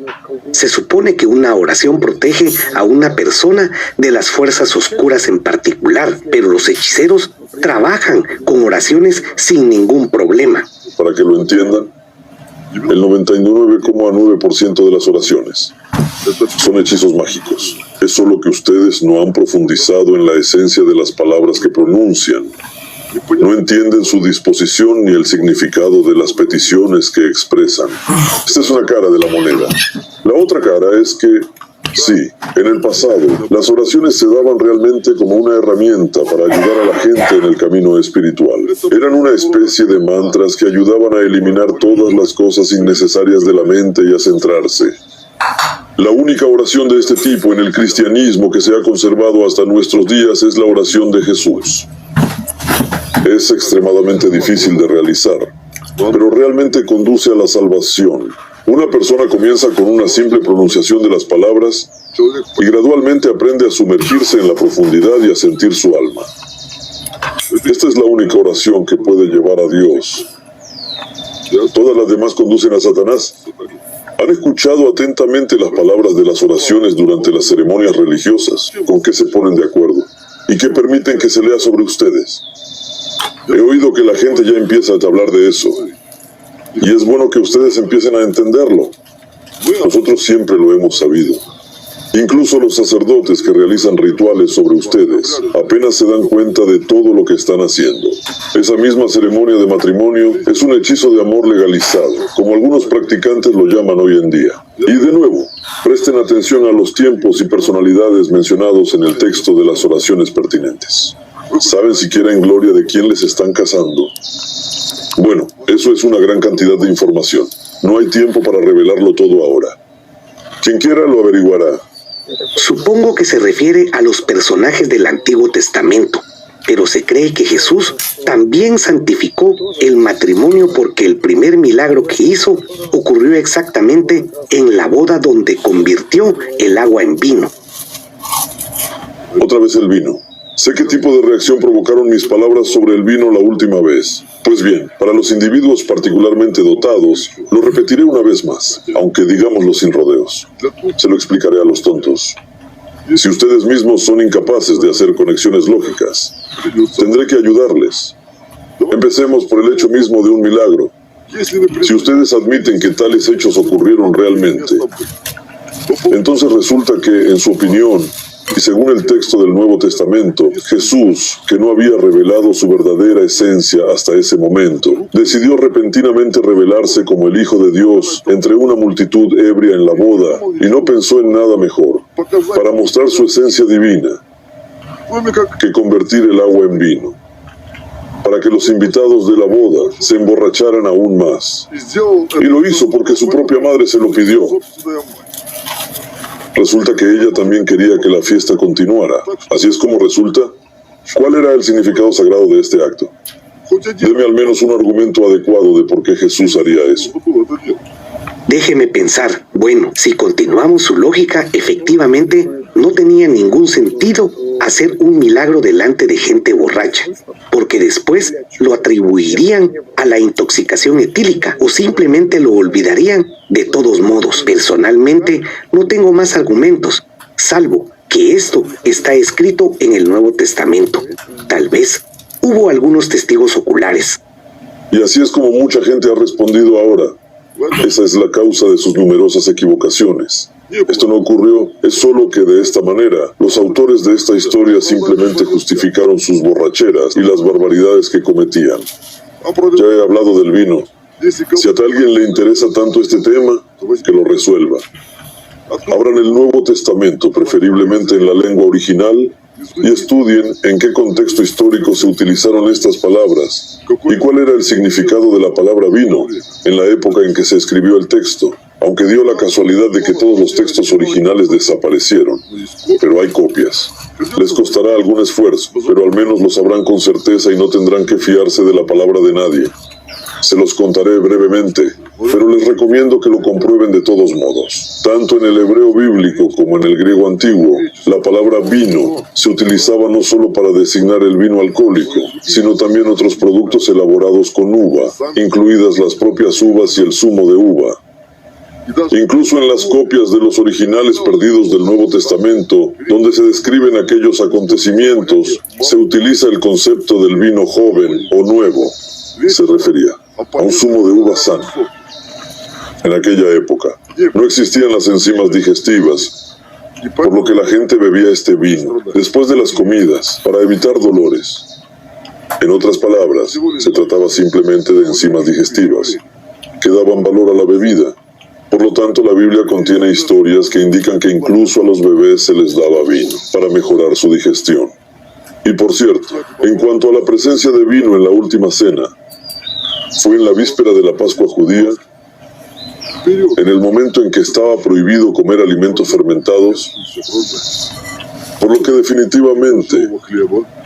Se supone que una oración protege a una persona de las fuerzas oscuras en particular, pero los hechiceros trabajan con oraciones sin ningún problema. Para que lo entiendan, el 99,9% de las oraciones son hechizos mágicos. Es solo que ustedes no han profundizado en la esencia de las palabras que pronuncian. No entienden su disposición ni el significado de las peticiones que expresan. Esta es una cara de la moneda. La otra cara es que, sí, en el pasado, las oraciones se daban realmente como una herramienta para ayudar a la gente en el camino espiritual. Eran una especie de mantras que ayudaban a eliminar todas las cosas innecesarias de la mente y a centrarse. La única oración de este tipo en el cristianismo que se ha conservado hasta nuestros días es la oración de Jesús. Es extremadamente difícil de realizar, pero realmente conduce a la salvación. Una persona comienza con una simple pronunciación de las palabras y gradualmente aprende a sumergirse en la profundidad y a sentir su alma. Esta es la única oración que puede llevar a Dios. Todas las demás conducen a Satanás. ¿Han escuchado atentamente las palabras de las oraciones durante las ceremonias religiosas? ¿Con qué se ponen de acuerdo? ¿Y qué permiten que se lea sobre ustedes? He oído que la gente ya empieza a hablar de eso. Y es bueno que ustedes empiecen a entenderlo. Nosotros siempre lo hemos sabido. Incluso los sacerdotes que realizan rituales sobre ustedes apenas se dan cuenta de todo lo que están haciendo. Esa misma ceremonia de matrimonio es un hechizo de amor legalizado, como algunos practicantes lo llaman hoy en día. Y de nuevo, presten atención a los tiempos y personalidades mencionados en el texto de las oraciones pertinentes. ¿Saben siquiera en gloria de quién les están casando? Bueno, eso es una gran cantidad de información. No hay tiempo para revelarlo todo ahora. Quien quiera lo averiguará. Supongo que se refiere a los personajes del Antiguo Testamento, pero se cree que Jesús también santificó el matrimonio porque el primer milagro que hizo ocurrió exactamente en la boda donde convirtió el agua en vino. Otra vez el vino. Sé qué tipo de reacción provocaron mis palabras sobre el vino la última vez. Pues bien, para los individuos particularmente dotados, lo repetiré una vez más, aunque digámoslo sin rodeos. Se lo explicaré a los tontos. Si ustedes mismos son incapaces de hacer conexiones lógicas, tendré que ayudarles. Empecemos por el hecho mismo de un milagro. Si ustedes admiten que tales hechos ocurrieron realmente, entonces resulta que, en su opinión, y según el texto del Nuevo Testamento, Jesús, que no había revelado su verdadera esencia hasta ese momento, decidió repentinamente revelarse como el Hijo de Dios entre una multitud ebria en la boda y no pensó en nada mejor, para mostrar su esencia divina, que convertir el agua en vino, para que los invitados de la boda se emborracharan aún más. Y lo hizo porque su propia madre se lo pidió. Resulta que ella también quería que la fiesta continuara. Así es como resulta. ¿Cuál era el significado sagrado de este acto? Deme al menos un argumento adecuado de por qué Jesús haría eso. Déjeme pensar. Bueno, si continuamos su lógica, efectivamente no tenía ningún sentido hacer un milagro delante de gente borracha, porque después lo atribuirían a la intoxicación etílica o simplemente lo olvidarían de todos modos. Personalmente, no tengo más argumentos, salvo que esto está escrito en el Nuevo Testamento. Tal vez hubo algunos testigos oculares. Y así es como mucha gente ha respondido ahora. Esa es la causa de sus numerosas equivocaciones. Esto no ocurrió, es solo que de esta manera, los autores de esta historia simplemente justificaron sus borracheras y las barbaridades que cometían. Ya he hablado del vino. Si a alguien le interesa tanto este tema, que lo resuelva. Abran el Nuevo Testamento, preferiblemente en la lengua original, y estudien en qué contexto histórico se utilizaron estas palabras y cuál era el significado de la palabra vino en la época en que se escribió el texto, aunque dio la casualidad de que todos los textos originales desaparecieron, pero hay copias. Les costará algún esfuerzo, pero al menos lo sabrán con certeza y no tendrán que fiarse de la palabra de nadie. Se los contaré brevemente, pero les recomiendo que lo comprueben de todos modos. Tanto en el hebreo bíblico como en el griego antiguo, la palabra vino se utilizaba no solo para designar el vino alcohólico, sino también otros productos elaborados con uva, incluidas las propias uvas y el zumo de uva. Incluso en las copias de los originales perdidos del Nuevo Testamento, donde se describen aquellos acontecimientos, se utiliza el concepto del vino joven o nuevo. Se refería a un zumo de uva sano. En aquella época, no existían las enzimas digestivas, por lo que la gente bebía este vino después de las comidas para evitar dolores. En otras palabras, se trataba simplemente de enzimas digestivas que daban valor a la bebida. Por lo tanto, la Biblia contiene historias que indican que incluso a los bebés se les daba vino para mejorar su digestión. Y por cierto, en cuanto a la presencia de vino en la última cena, fue en la víspera de la Pascua judía, en el momento en que estaba prohibido comer alimentos fermentados, por lo que definitivamente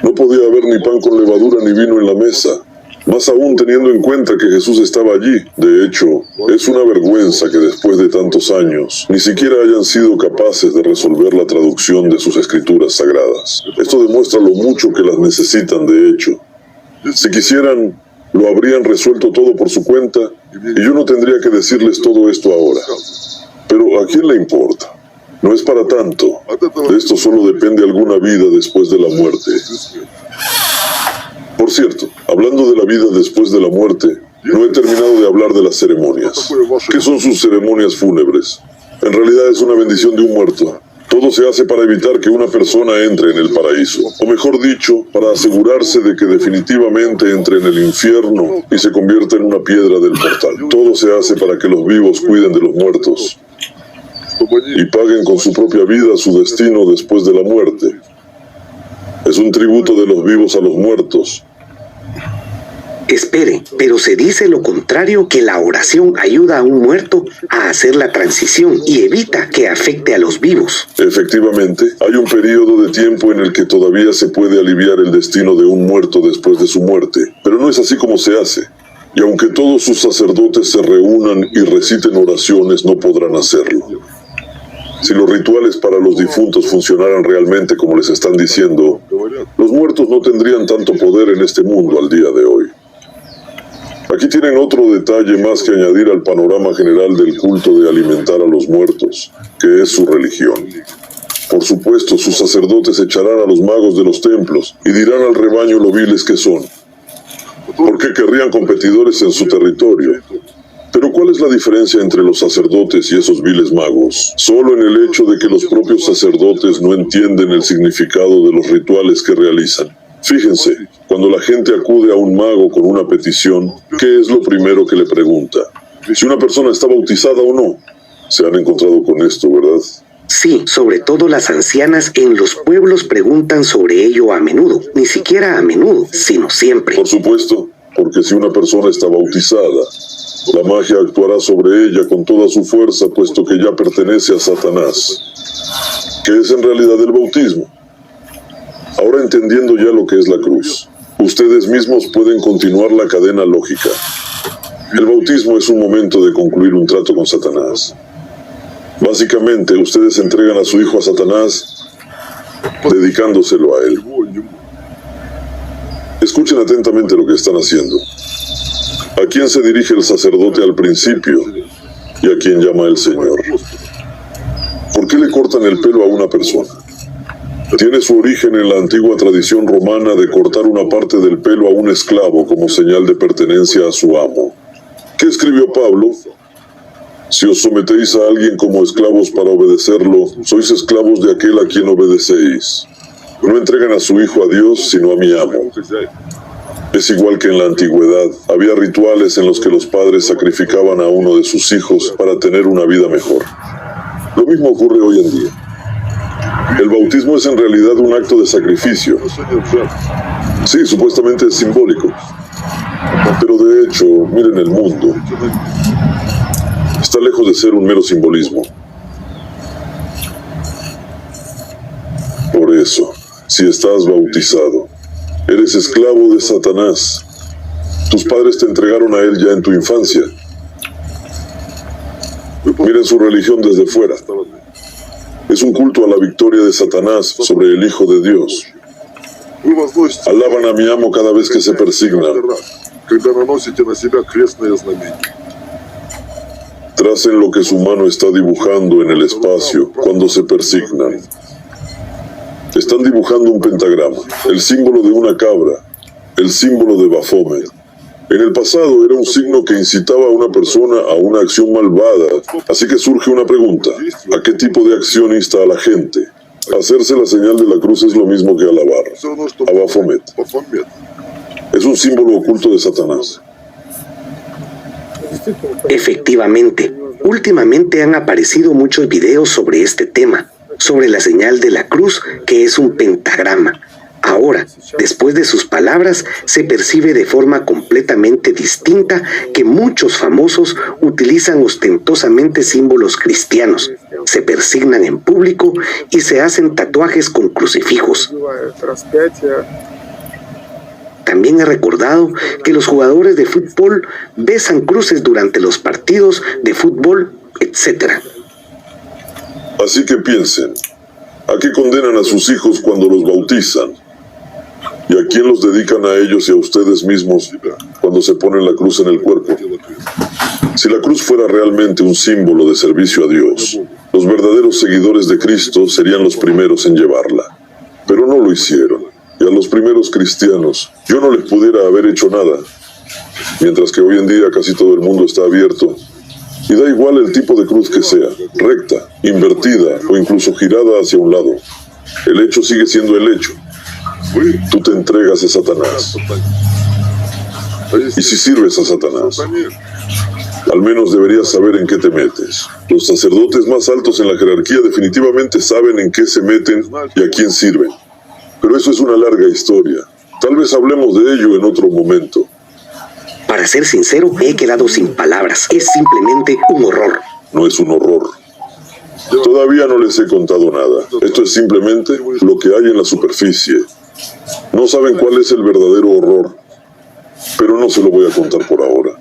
no podía haber ni pan con levadura ni vino en la mesa, más aún teniendo en cuenta que Jesús estaba allí. De hecho, es una vergüenza que después de tantos años ni siquiera hayan sido capaces de resolver la traducción de sus escrituras sagradas. Esto demuestra lo mucho que las necesitan, de hecho. Si quisieran, lo habrían resuelto todo por su cuenta y yo no tendría que decirles todo esto ahora. Pero ¿a quién le importa? No es para tanto. De esto solo depende alguna vida después de la muerte. Por cierto, hablando de la vida después de la muerte, no he terminado de hablar de las ceremonias. ¿Qué son sus ceremonias fúnebres? En realidad es una bendición de un muerto. Todo se hace para evitar que una persona entre en el paraíso, o mejor dicho, para asegurarse de que definitivamente entre en el infierno y se convierta en una piedra del portal. Todo se hace para que los vivos cuiden de los muertos y paguen con su propia vida su destino después de la muerte. Es un tributo de los vivos a los muertos. Espere, pero se dice lo contrario, que la oración ayuda a un muerto a hacer la transición y evita que afecte a los vivos. Efectivamente, hay un periodo de tiempo en el que todavía se puede aliviar el destino de un muerto después de su muerte, pero no es así como se hace. Y aunque todos sus sacerdotes se reúnan y reciten oraciones, no podrán hacerlo. Si los rituales para los difuntos funcionaran realmente como les están diciendo, los muertos no tendrían tanto poder en este mundo al día de hoy. Aquí tienen otro detalle más que añadir al panorama general del culto de alimentar a los muertos, que es su religión. Por supuesto, sus sacerdotes echarán a los magos de los templos y dirán al rebaño lo viles que son. ¿Por qué querrían competidores en su territorio? Pero ¿cuál es la diferencia entre los sacerdotes y esos viles magos? Solo en el hecho de que los propios sacerdotes no entienden el significado de los rituales que realizan. Fíjense, cuando la gente acude a un mago con una petición, ¿qué es lo primero que le pregunta? Si una persona está bautizada o no. Se han encontrado con esto, ¿verdad? Sí, sobre todo las ancianas en los pueblos preguntan sobre ello a menudo. Ni siquiera a menudo, sino siempre. Por supuesto, porque si una persona está bautizada, la magia actuará sobre ella con toda su fuerza, puesto que ya pertenece a Satanás. ¿Qué es en realidad el bautismo? Ahora entendiendo ya lo que es la cruz, ustedes mismos pueden continuar la cadena lógica. El bautismo es un momento de concluir un trato con Satanás. Básicamente, ustedes entregan a su hijo a Satanás, dedicándoselo a él. Escuchen atentamente lo que están haciendo. ¿A quién se dirige el sacerdote al principio y a quién llama el Señor? ¿Por qué le cortan el pelo a una persona? Tiene su origen en la antigua tradición romana de cortar una parte del pelo a un esclavo como señal de pertenencia a su amo. ¿Qué escribió Pablo? Si os sometéis a alguien como esclavos para obedecerlo, sois esclavos de aquel a quien obedecéis. No entregan a su hijo a Dios, sino a mi amo. Es igual que en la antigüedad, había rituales en los que los padres sacrificaban a uno de sus hijos para tener una vida mejor. Lo mismo ocurre hoy en día. El bautismo es en realidad un acto de sacrificio. Sí, supuestamente es simbólico. Pero de hecho, miren el mundo. Está lejos de ser un mero simbolismo. Por eso, si estás bautizado, eres esclavo de Satanás. Tus padres te entregaron a él ya en tu infancia. Miren su religión desde fuera. Es un culto a la victoria de Satanás sobre el Hijo de Dios. Alaban a mi amo cada vez que se persignan. Tracen lo que su mano está dibujando en el espacio cuando se persignan. Están dibujando un pentagrama, el símbolo de una cabra, el símbolo de Baphomet. En el pasado era un signo que incitaba a una persona a una acción malvada, así que surge una pregunta: ¿a qué tipo de acción insta a la gente? Hacerse la señal de la cruz es lo mismo que alabar a Baphomet. Es un símbolo oculto de Satanás. Efectivamente, últimamente han aparecido muchos videos sobre este tema, sobre la señal de la cruz, que es un pentagrama. Ahora, después de sus palabras, se percibe de forma completamente distinta que muchos famosos utilizan ostentosamente símbolos cristianos, se persignan en público y se hacen tatuajes con crucifijos. También he recordado que los jugadores de fútbol besan cruces durante los partidos de fútbol, etc. Así que piensen, ¿a qué condenan a sus hijos cuando los bautizan? ¿Y a quién los dedican a ellos y a ustedes mismos cuando se ponen la cruz en el cuerpo? Si la cruz fuera realmente un símbolo de servicio a Dios, los verdaderos seguidores de Cristo serían los primeros en llevarla. Pero no lo hicieron. Y a los primeros cristianos, yo no les pudiera haber hecho nada. Mientras que hoy en día casi todo el mundo está abierto. Y da igual el tipo de cruz que sea, recta, invertida o incluso girada hacia un lado. El hecho sigue siendo el hecho. Tú te entregas a Satanás. Y si sirves a Satanás, al menos deberías saber en qué te metes. Los sacerdotes más altos en la jerarquía definitivamente saben en qué se meten y a quién sirven. Pero eso es una larga historia. Tal vez hablemos de ello en otro momento. Para ser sincero, he quedado sin palabras. Es simplemente un horror. No es un horror. Todavía no les he contado nada. Esto es simplemente lo que hay en la superficie. No saben cuál es el verdadero horror, pero no se lo voy a contar por ahora.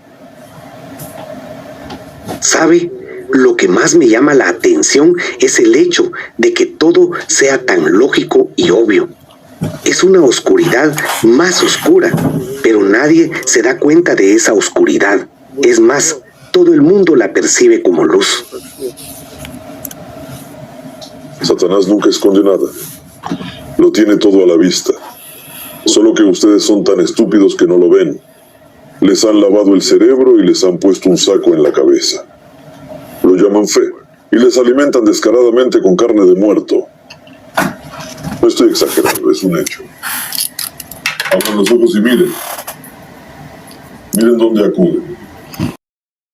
¿Sabe? Lo que más me llama la atención es el hecho de que todo sea tan lógico y obvio. Es una oscuridad más oscura, pero nadie se da cuenta de esa oscuridad. Es más, todo el mundo la percibe como luz. Satanás nunca esconde nada. Lo tiene todo a la vista. Solo que ustedes son tan estúpidos que no lo ven. Les han lavado el cerebro y les han puesto un saco en la cabeza. Lo llaman fe y les alimentan descaradamente con carne de muerto. No estoy exagerando, es un hecho. Abran los ojos y miren. Miren dónde acuden.